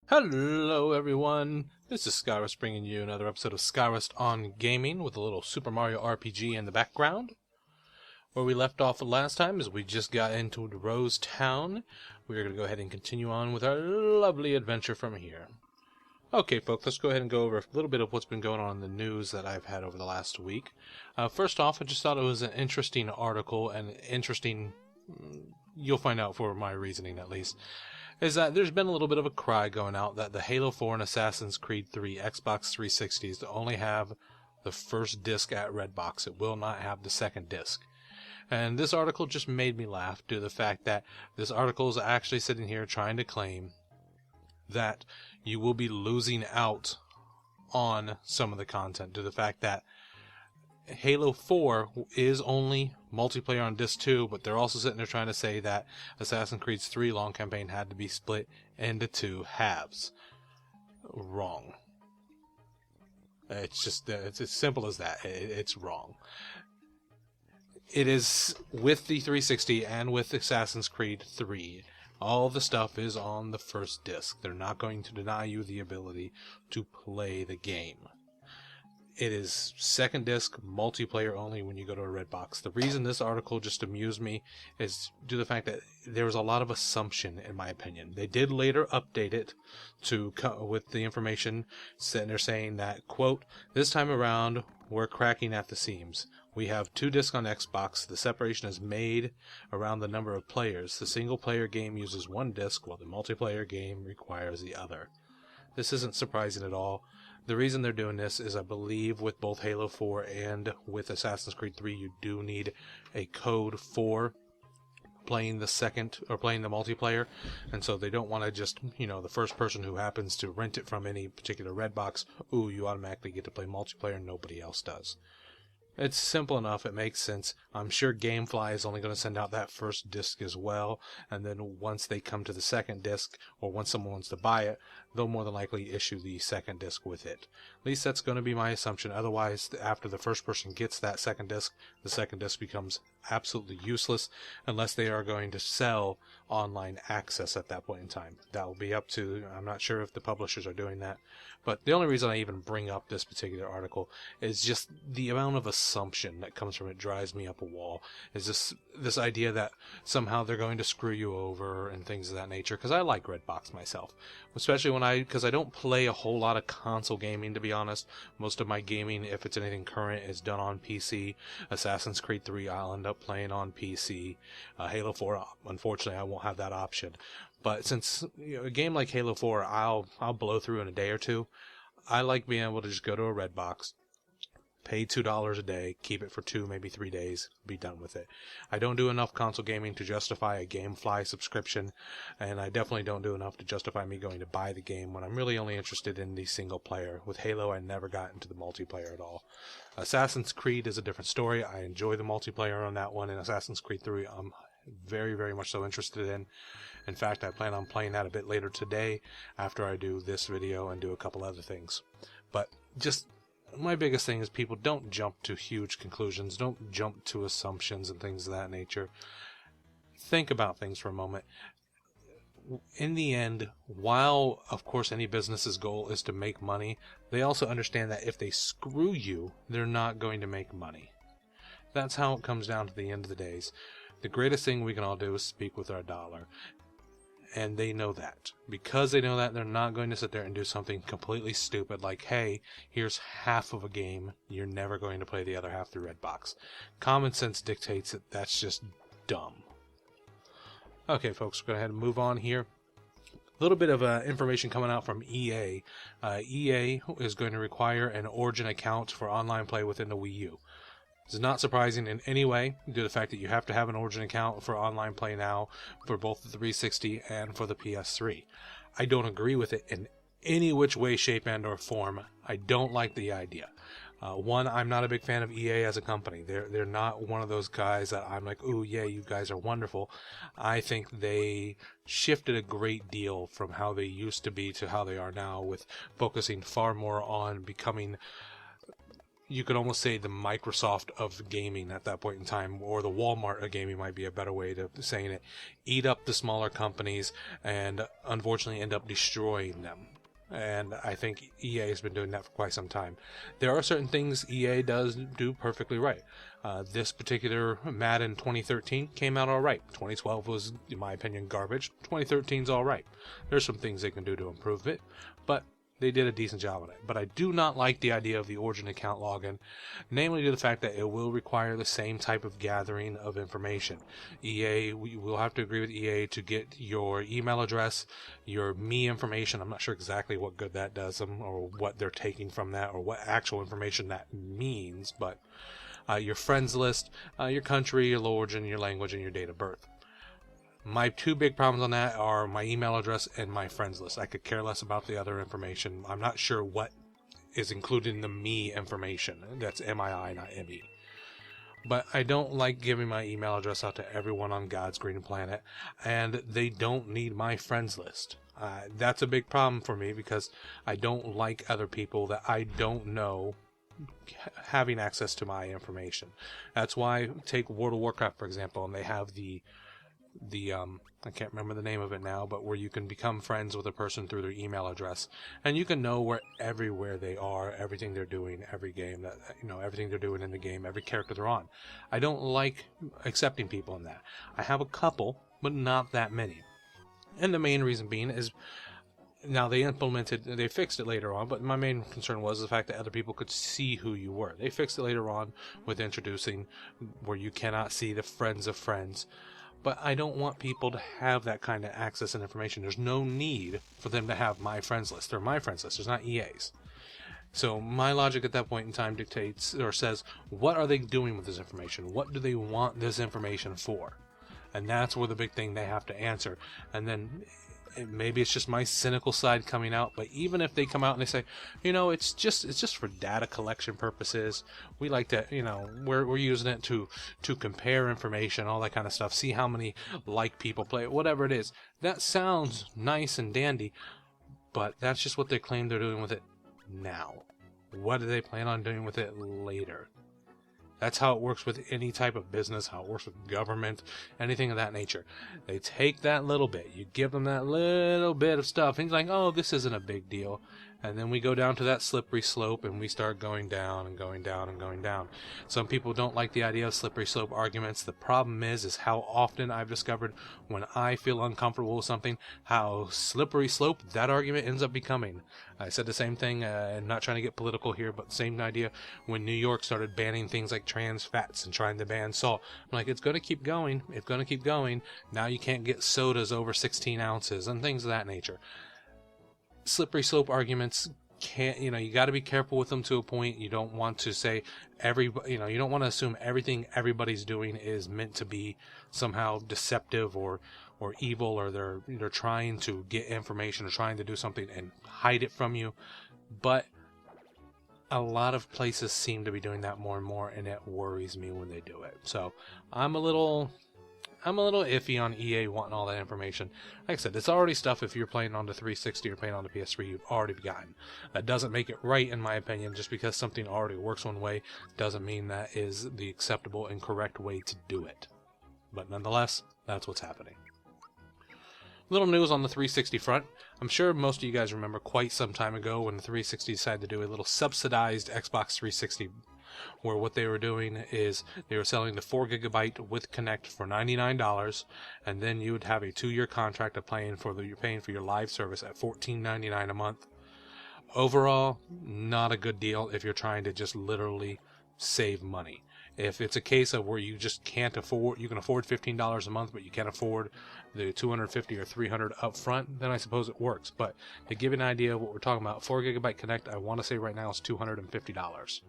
Hello everyone, this is Skarest bringing you another episode of Skarest on Gaming with a little Super Mario RPG in the background. Where we left off last time is we just got into Rose Town. We're going to go ahead and continue on with our lovely adventure from here. Okay folks, let's go ahead and go over a little bit of what's been going on in the news that I've had over the last week. First off, I just thought it was an interesting article and interesting, you'll find out for my reasoning at least, is that there's been a little bit of a cry going out that the Halo 4 and Assassin's Creed 3 Xbox 360s only have the first disc at Redbox. It will not have the second disc. And this article just made me laugh due to the fact that this article is actually sitting here trying to claim that you will be losing out on some of the content due to the fact that Halo 4 is only multiplayer on disc 2, but they're also sitting there trying to say that Assassin's Creed 3 long campaign had to be split into two halves. Wrong. It's just, it's as simple as that. It's wrong. It is with the 360 and with Assassin's Creed 3. All the stuff is on the first disc. They're not going to deny you the ability to play the game. It is second disc, multiplayer only when you go to a Redbox. The reason this article just amused me is due to the fact that there was a lot of assumption, in my opinion. They did later update it with the information, and they're saying that, quote, "This time around, we're cracking at the seams. We have two discs on Xbox. The separation is made around the number of players. The single-player game uses one disc, while the multiplayer game requires the other." This isn't surprising at all. The reason they're doing this is I believe with both Halo 4 and with Assassin's Creed 3 you do need a code for playing the second or playing the multiplayer, and so they don't want to just, the first person who happens to rent it from any particular Redbox, you automatically get to play multiplayer and nobody else does. It's simple enough, it makes sense. I'm sure Gamefly is only going to send out that first disc as well, and then once they come to the second disc, or once someone wants to buy it, they'll more than likely issue the second disc with it. At least that's going to be my assumption. Otherwise, after the first person gets that second disc, the second disc becomes absolutely useless, unless they are going to sell online access at that point in time. That will be up to, I'm not sure if the publishers are doing that, but the only reason I even bring up this particular article is just the amount of assumption that comes from it drives me up a wall. Is this idea that somehow they're going to screw you over and things of that nature, because I like Redbox myself, especially because I don't play a whole lot of console gaming, to be honest. Most of my gaming, if it's anything current, is done on PC. Assassin's Creed 3 I'll end up playing on PC. Halo 4, unfortunately, I won't have that option. But since a game like Halo 4, I'll blow through in a day or two. I like being able to just go to a Redbox, pay $2 a day, keep it for 2, maybe 3 days, be done with it. I don't do enough console gaming to justify a Gamefly subscription, and I definitely don't do enough to justify me going to buy the game when I'm really only interested in the single player. With Halo, I never got into the multiplayer at all. Assassin's Creed is a different story. I enjoy the multiplayer on that one, and Assassin's Creed 3 I'm very, very much so interested in. In fact, I plan on playing that a bit later today after I do this video and do a couple other things. But just my biggest thing is people don't jump to huge conclusions, don't jump to assumptions and things of that nature. Think about things for a moment. In the end, while of course any business's goal is to make money, they also understand that if they screw you, they're not going to make money. That's how it comes down to the end of the days. The greatest thing we can all do is speak with our dollar. And they know that. Because they know that, they're not going to sit there and do something completely stupid like, hey, here's half of a game, you're never going to play the other half through Redbox. Common sense dictates that that's just dumb. Okay, folks, we're going to go ahead and move on here. A little bit of information coming out from EA. EA is going to require an Origin account for online play within the Wii U. This is not surprising in any way due to the fact that you have to have an Origin account for online play now for both the 360 and for the PS3. I don't agree with it in any which way, shape, and or form. I don't like the idea. One, I'm not a big fan of EA as a company. They're not one of those guys that I'm like, ooh, yeah, you guys are wonderful. I think they shifted a great deal from how they used to be to how they are now, with focusing far more on becoming you could almost say the Microsoft of gaming at that point in time, or the Walmart of gaming might be a better way to saying it. Eat up the smaller companies and unfortunately end up destroying them. And I think EA has been doing that for quite some time. There are certain things EA does do perfectly right. This particular Madden 2013 came out alright. 2012 was, in my opinion, garbage. 2013's alright. There's some things they can do to improve it, but they did a decent job on it. But I do not like the idea of the Origin account login, namely to the fact that it will require the same type of gathering of information. EA, we will have to agree with EA to get your email address, your me information. I'm not sure exactly what good that does them, or what they're taking from that, or what actual information that means, but your friends list, your country, your origin, your language, and your date of birth. My two big problems on that are my email address and my friends list. I could care less about the other information. I'm not sure what is included in the me information. That's MII, not ME. But I don't like giving my email address out to everyone on God's green planet, and they don't need my friends list. That's a big problem for me because I don't like other people that I don't know having access to my information. That's why, take World of Warcraft for example, and they have the I can't remember the name of it now, but where you can become friends with a person through their email address, and you can know everywhere they are, everything they're doing, every game that, everything they're doing in the game, every character they're on. I don't like accepting people in that. I have a couple, but not that many. And the main reason being is, now they fixed it later on, but my main concern was the fact that other people could see who you were. They fixed it later on with introducing where you cannot see the friends of friends. But I don't want people to have that kind of access and information. There's no need for them to have my friends list. They're my friends list. There's not EA's. So my logic at that point in time dictates or says, what are they doing with this information? What do they want this information for? And that's where the big thing they have to answer. And then maybe it's just my cynical side coming out, but even if they come out and they say, it's just for data collection purposes, we like to, we're using it to compare information, all that kind of stuff, see how many people play, whatever it is. That sounds nice and dandy, but that's just what they claim they're doing with it now. What do they plan on doing with it later? That's how it works with any type of business, how it works with government, anything of that nature. They take that little bit, you give them that little bit of stuff, and he's like, oh, this isn't a big deal. And then we go down to that slippery slope, and we start going down and going down and going down. Some people don't like the idea of slippery slope arguments. The problem is how often I've discovered when I feel uncomfortable with something, how slippery slope that argument ends up becoming. I said the same thing, and not trying to get political here, but the same idea when New York started banning things like trans fats and trying to ban salt. I'm like, it's going to keep going. It's going to keep going. Now you can't get sodas over 16 ounces and things of that nature. Slippery slope arguments can't, you got to be careful with them to a point. You don't want to say you don't want to assume everything everybody's doing is meant to be somehow deceptive or evil, or they're trying to get information or trying to do something and hide it from you. But a lot of places seem to be doing that more and more, and it worries me when they do it. So I'm a little iffy on EA wanting all that information. Like I said, it's already stuff if you're playing on the 360 or playing on the PS3 you've already gotten. That doesn't make it right, in my opinion. Just because something already works one way doesn't mean that is the acceptable and correct way to do it. But nonetheless, that's what's happening. Little news on the 360 front. I'm sure most of you guys remember quite some time ago when the 360 decided to do a little subsidized Xbox 360, where what they were doing is they were selling the 4GB with Connect for $99, and then you would have a 2-year contract of you're paying for your live service at $14.99 a month. Overall, not a good deal if you're trying to just literally save money. If it's a case of where you just can't afford, you can afford $15 a month, but you can't afford the $250 or $300 up front, then I suppose it works. But to give you an idea of what we're talking about, 4GB Connect, I want to say right now is $250.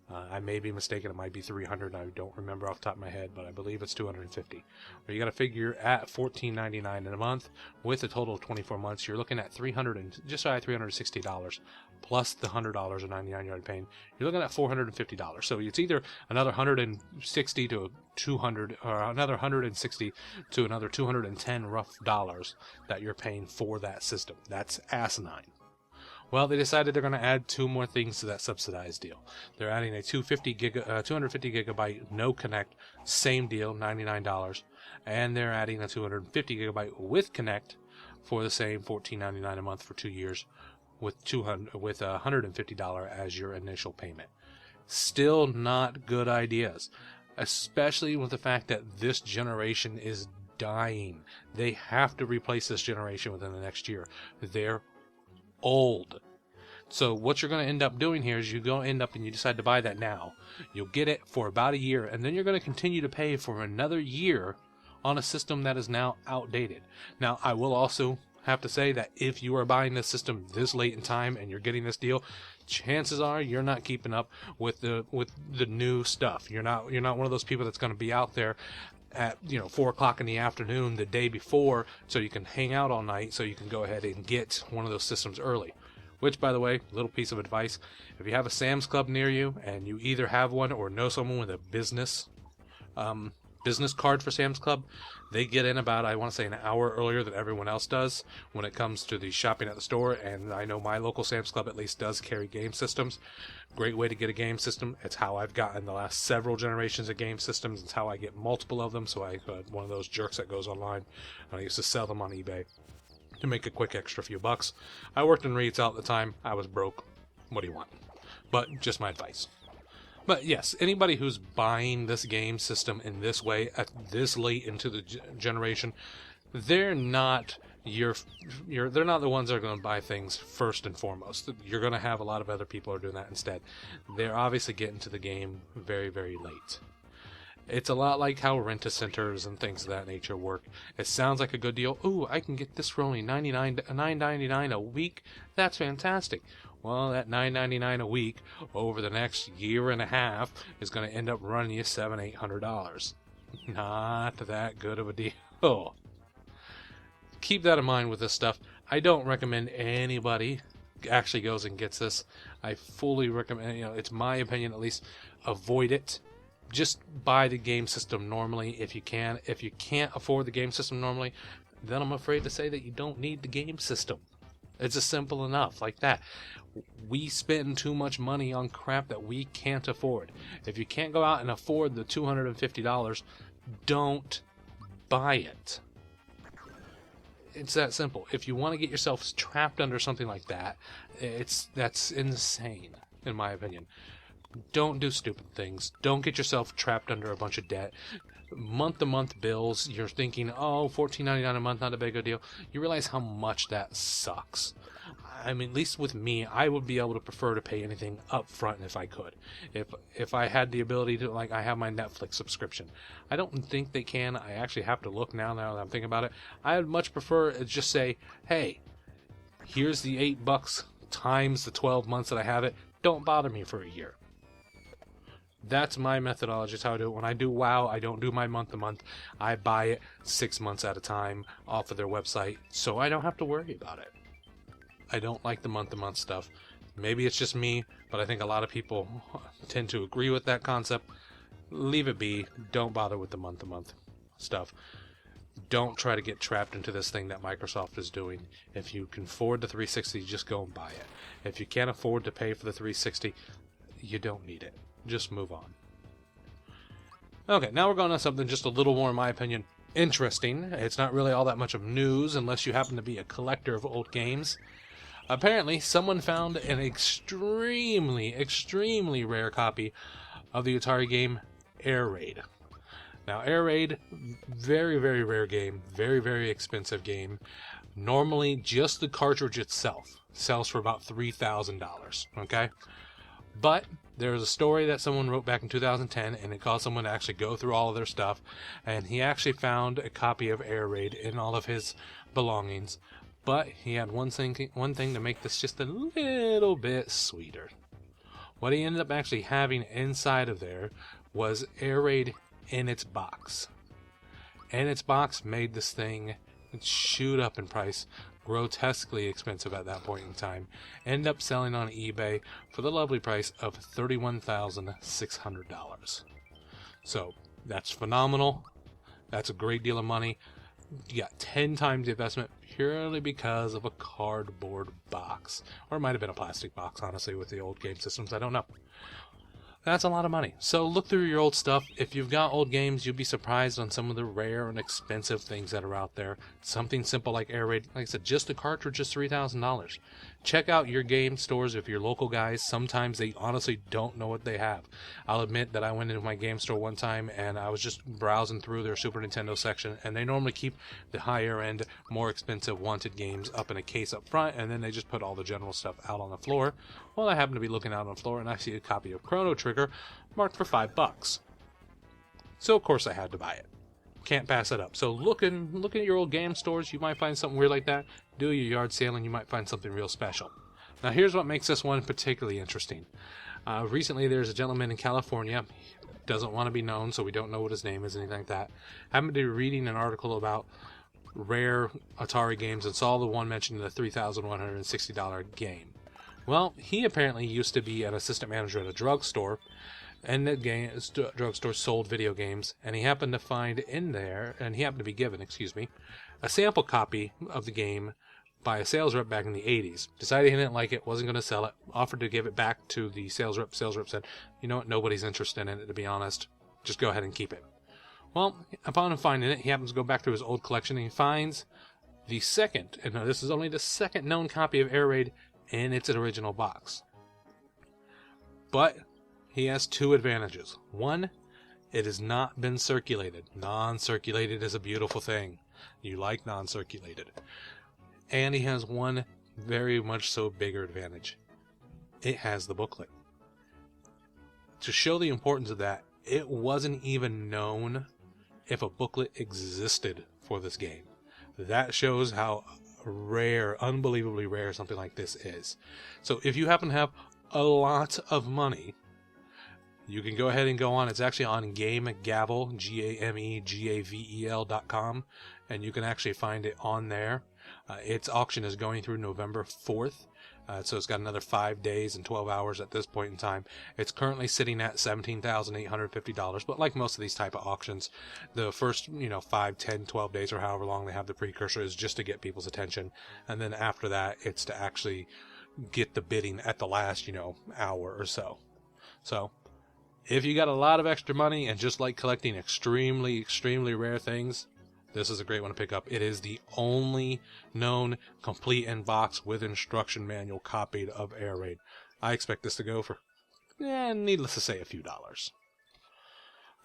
I may be mistaken, it might be $300, I don't remember off the top of my head, but I believe it's $250. But you got to figure at $14.99 in a month, with a total of 24 months, you're looking at just shy of $360, plus the $100 or $99 you're paying. You're looking at $450. So it's either another $160 to $200, or another $160 to another $210 rough dollars that you're paying for that system. That's asinine. Well, they decided they're going to add 2 more things to that subsidized deal. They're adding a 250 gigabyte no connect, same deal, $99, and they're adding a 250 gigabyte with connect for the same $14.99 a month for 2 years, with $150 as your initial payment. Still not good ideas, especially with the fact that this generation is dying. They have to replace this generation within the next year. They're old. So what you're going to end up doing here is you go end up and you decide to buy that now. You'll get it for about a year, and then you're going to continue to pay for another year on a system that is now outdated. Now, I will also have to say that if you are buying this system this late in time and you're getting this deal, chances are you're not keeping up with the new stuff. You're not one of those people that's going to be out there at 4 o'clock in the afternoon the day before, so you can hang out all night, so you can go ahead and get one of those systems early. Which, by the way, little piece of advice: if you have a Sam's Club near you and you either have one or know someone with a business card for Sam's Club, they get in about, I want to say, an hour earlier than everyone else does when it comes to the shopping at the store. And I know my local Sam's Club at least does carry game systems. Great way to get a game system. It's how I've gotten the last several generations of game systems. It's how I get multiple of them. So I one of those jerks that goes online, and I used to sell them on eBay to make a quick extra few bucks. I worked in retail at the time. I was broke. What do you want? But just my advice. But yes, anybody who's buying this game system in this way at this late into the generation, they're not they're not the ones that are going to buy things first and foremost. You're going to have a lot of other people who are doing that instead. They're obviously getting to the game very, very late. It's a lot like how rent-a-centers and things of that nature work. It sounds like a good deal. Ooh, I can get this for only $9.99 a week. That's fantastic. Well, that $9.99 a week over the next year and a half is going to end up running you $700-800. Not that good of a deal. Keep that in mind with this stuff. I don't recommend anybody actually goes and gets this. I fully recommend, it's my opinion at least, avoid it. Just buy the game system normally if you can. If you can't afford the game system normally, then I'm afraid to say that you don't need the game system. It's just simple enough, like that. We spend too much money on crap that we can't afford. If you can't go out and afford the $250, don't buy it. It's that simple. If you want to get yourself trapped under something like that, that's insane, in my opinion. Don't do stupid things. Don't get yourself trapped under a bunch of debt. Month-to-month bills, you're thinking, oh, $14.99 a month, not a big a deal. You realize how much that sucks. I mean, at least with me, I would be able to prefer to pay anything up front if I could. If I had the ability to, like, I have my Netflix subscription. I don't think they can. I actually have to look now that I'm thinking about it. I would much prefer to just say, hey, here's the $8 times the 12 months that I have it. Don't bother me for a year. That's my methodology. That's how I do it. When I do WoW, I don't do my month-to-month. I buy it 6 months at a time off of their website, so I don't have to worry about it. I don't like the month-to-month stuff. Maybe it's just me, but I think a lot of people tend to agree with that concept. Leave it be. Don't bother with the month-to-month stuff. Don't try to get trapped into this thing that Microsoft is doing. If you can afford the 360, just go and buy it. If you can't afford to pay for the 360, you don't need it. Just move on. Okay, now we're going on something just a little more, in my opinion, interesting. It's not really all that much of news unless you happen to be a collector of old games. Apparently, someone found an extremely, extremely rare copy of the Atari game Air Raid. Now, Air Raid, very, very rare game, very, very expensive game. Normally, just the cartridge itself sells for about $3,000, okay? But there's a story that someone wrote back in 2010, and it caused someone to actually go through all of their stuff, and he actually found a copy of Air Raid in all of his belongings. But he had one thing to make this just a little bit sweeter. What he ended up actually having inside of there was Air Raid in its box. And its box made this thing shoot up in price, grotesquely expensive at that point in time. End up selling on eBay for the lovely price of $31,600. So that's phenomenal. That's a great deal of money. you got 10 times the investment purely because of a cardboard box. Or it might have been a plastic box, honestly, with the old game systems. I don't know. That's a lot of money. So look through your old stuff. If you've got old games, you'll be surprised on some of the rare and expensive things that are out there. Something simple like Air Raid, like I said, just the cartridge is $3,000. Check out your game stores if you're local guys. Sometimes they honestly don't know what they have. I'll admit that I went into my game store one time and I was just browsing through their Super Nintendo section, and they normally keep the higher end, more expensive wanted games up in a case up front, and then they just put all the general stuff out on the floor. Well, I happen to be looking out on the floor and I see a copy of Chrono Trigger marked for $5. So of course I had to buy it. Can't pass it up. So looking at your old game stores, you might find something weird like that. Do your yard sale and you might find something real special. Now here's what makes this one particularly interesting. Recently there's a gentleman in California, doesn't want to be known, so we don't know what his name is, anything like that. Happened to be reading an article about rare Atari games and saw the one mentioned in the $3,160 game. Well, he apparently used to be an assistant manager at a drugstore, and the drugstore sold video games, and he happened to find in there, and he happened to be given, a sample copy of the game by a sales rep back in the 80s. Decided he didn't like it, wasn't going to sell it, offered to give it back to the sales rep. Sales rep said, you know what, nobody's interested in it, to be honest. Just go ahead and keep it. Well, upon him finding it, he happens to go back to his old collection, and he finds the second, and this is only the second known copy of Air Raid in its original box. But he has two advantages. One, it has not been circulated. Non-circulated is a beautiful thing. You like non-circulated. And he has one very much so bigger advantage. It has the booklet. To show the importance of that, it wasn't even known if a booklet existed for this game. That shows how rare, unbelievably rare something like this is. So if you happen to have a lot of money, you can go ahead and go on. It's actually on GameGavel, GameGavel.com, and you can actually find it on there. Its auction is going through November 4th, so it's got another 5 days and 12 hours at this point in time. It's currently sitting at $17,850, but like most of these type of auctions, the first 5, 10, 12 days or however long they have the precursor is just to get people's attention, and then after that it's to actually get the bidding at the last hour or so. So if you got a lot of extra money and just like collecting extremely, extremely rare things, this is a great one to pick up. It is the only known complete in box with instruction manual copied of Air Raid. I expect this to go for, needless to say, a few dollars.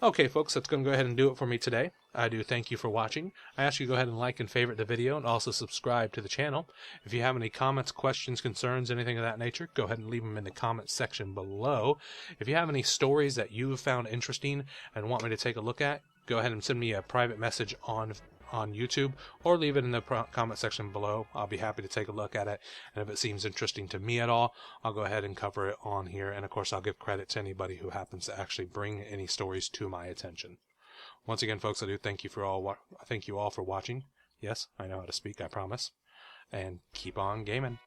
Okay, folks, that's going to go ahead and do it for me today. I do thank you for watching. I ask you to go ahead and like and favorite the video and also subscribe to the channel. If you have any comments, questions, concerns, anything of that nature, go ahead and leave them in the comments section below. If you have any stories that you have found interesting and want me to take a look at, go ahead and send me a private message on YouTube or leave it in the comment section below. I'll be happy to take a look at it, and if it seems interesting to me at all, I'll go ahead and cover it on here, and of course I'll give credit to anybody who happens to actually bring any stories to my attention. Once again, folks, I do thank you all for watching. Yes, I know how to speak, I promise. And keep on gaming.